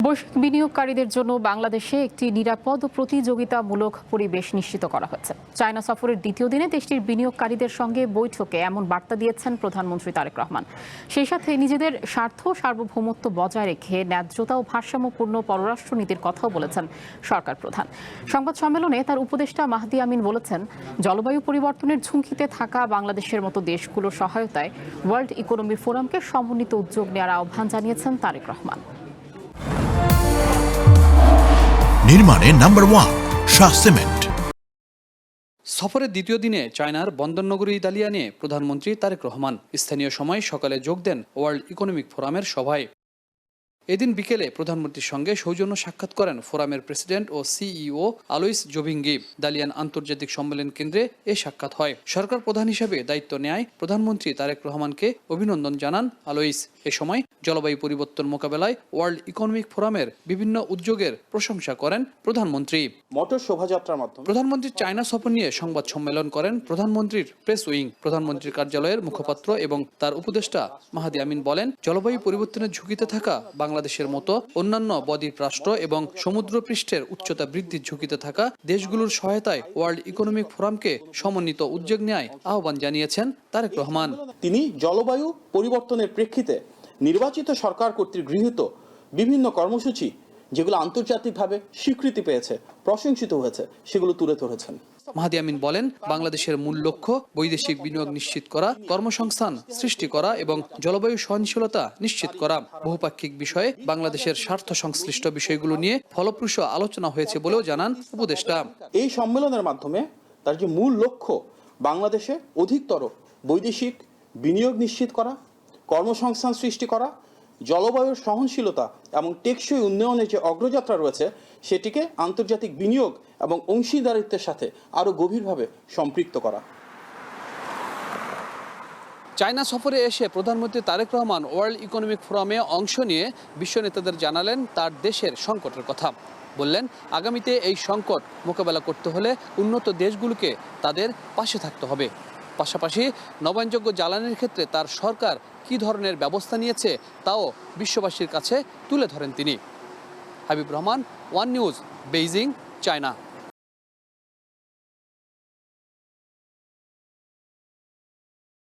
বৈশ্বিক বিনিয়োগকারীদের জন্য বাংলাদেশে একটি নিরাপদ ও প্রতিযোগিতামূলক পরিবেশ নিশ্চিত করা হয়েছে। চায়না সফরের দ্বিতীয় দিনে দেশটির বিনিয়োগকারীদের সঙ্গে বৈঠকে এমন বার্তা দিয়েছেন প্রধানমন্ত্রী তারেক রহমান। সেই সাথে নিজেদের স্বার্থ সার্বভৌমত্ব বজায় রেখে ন্যায্যতা ও ভারসাম্যপূর্ণ পররাষ্ট্রনীতির কথাও বলেছেন সরকার প্রধান। সংবাদ সম্মেলনে তার উপদেষ্টা মাহদি আমিন বলেছেন, জলবায়ু পরিবর্তনের ঝুঁকিতে থাকা বাংলাদেশের মতো দেশগুলোর সহায়তায় ওয়ার্ল্ড ইকোনমিক ফোরামকে সমন্বিত উদ্যোগ নেওয়ার আহ্বান জানিয়েছেন তারেক রহমান। নির্মাণে নাম্বার 1 শাহ সিমেন্ট। সফরের দ্বিতীয় দিনে চায়নার বন্দরনগরী দালিয়ানে প্রধানমন্ত্রী তারেক রহমান স্থানীয় সময় সকালে যোগ দেন ওয়ার্ল্ড ইকোনমিক ফোরামের সভায়। এদিন বিকেলে প্রধানমন্ত্রীর সঙ্গে সৌজন্য সাক্ষাৎ করেন ফোরামের প্রেসিডেন্ট ও সিইও আলোইস জোভিঙ্গি। দালিয়ান আন্তর্জাতিক সম্মেলন কেন্দ্রে এ সাক্ষাৎ হয়। সরকার প্রধান হিসেবে দায়িত্ব নেয় প্রধানমন্ত্রী তারেক রহমানকে অভিনন্দন জানান আলোইস। এ সময় জলবায়ু পরিবর্তন মোকাবেলায় ওয়ার্ল্ড ইকোনমিক ফোরামের বিভিন্ন উদ্যোগের প্রশংসা করেন প্রধানমন্ত্রী। মোটর শোভাযাত্রার মাধ্যমে প্রধানমন্ত্রীর চায়না সফর নিয়ে সংবাদ সম্মেলন করেন প্রধানমন্ত্রীর প্রেস উইং। প্রধানমন্ত্রীর কার্যালয়ের মুখপাত্র এবং তার উপদেষ্টা মাহদি আমিন বলেন, জলবায়ু পরিবর্তনের ঝুঁকিতে থাকা বাংলাদেশের মতো অন্যান্য বদ্বীপ রাষ্ট্র এবং সমুদ্রপৃষ্ঠের উচ্চতা বৃদ্ধির ঝুঁকিতে থাকা দেশগুলোর সহায়তায় ওয়ার্ল্ড ইকোনমিক ফোরামকে সমন্বিত উদ্যোগ নেয় আহ্বান জানিয়েছেন তারেক রহমান। তিনি জলবায়ু পরিবর্তনের প্রেক্ষিতে নির্বাচিত সরকার কর্তৃক গৃহীত বিভিন্ন কর্মসূচি যেগুলো আন্তর্জাতিকভাবে স্বীকৃতি পেয়েছে, প্রশংসিত হয়েছে, সেগুলো তুলে ধরেছেন। মাহদি আমিন বলেন, বাংলাদেশের মূল লক্ষ্য বৈদেশিক বিনিয়োগ নিশ্চিত করা, কর্মসংস্থান সৃষ্টি করা এবং জলবায়ু সহনশীলতা নিশ্চিত করা। বহুপাক্ষিক বিষয়ে বাংলাদেশের স্বার্থ সংশ্লিষ্ট বিষয়গুলো নিয়ে ফলপ্রসূ আলোচনা হয়েছে বলেও জানান উপদেষ্টা। এই সম্মেলনের মাধ্যমে তার যে মূল লক্ষ্য বাংলাদেশে অধিকতর বৈদেশিক বিনিয়োগ নিশ্চিত করা, কর্মসংস্থান সৃষ্টি করা, জলবায়ুর সহনশীলতা এবং টেকসই উন্নয়নের যে অগ্রযাত্রা রয়েছে সেটিকে আন্তর্জাতিক বিনিয়োগ এবং অংশীদারিত্বের সাথে আরও গভীরভাবে সম্পৃক্ত করা। চায়না সফরে এসে প্রধানমন্ত্রী তারেক রহমান ওয়ার্ল্ড ইকোনমিক ফোরামে অংশ নিয়ে বিশ্ব নেতাদের জানালেন তার দেশের সংকটের কথা। বললেন, আগামীতে এই সংকট মোকাবেলা করতে হলে উন্নত দেশগুলোকে তাদের পাশে থাকতে হবে। পাশাপাশি নবায়নযোগ্য জ্বালানির ক্ষেত্রে তার সরকার কী ধরনের ব্যবস্থা নিয়েছে তাও বিশ্ববাসীর কাছে তুলে ধরেন তিনি। Habib Rahman, one news, Beijing, China.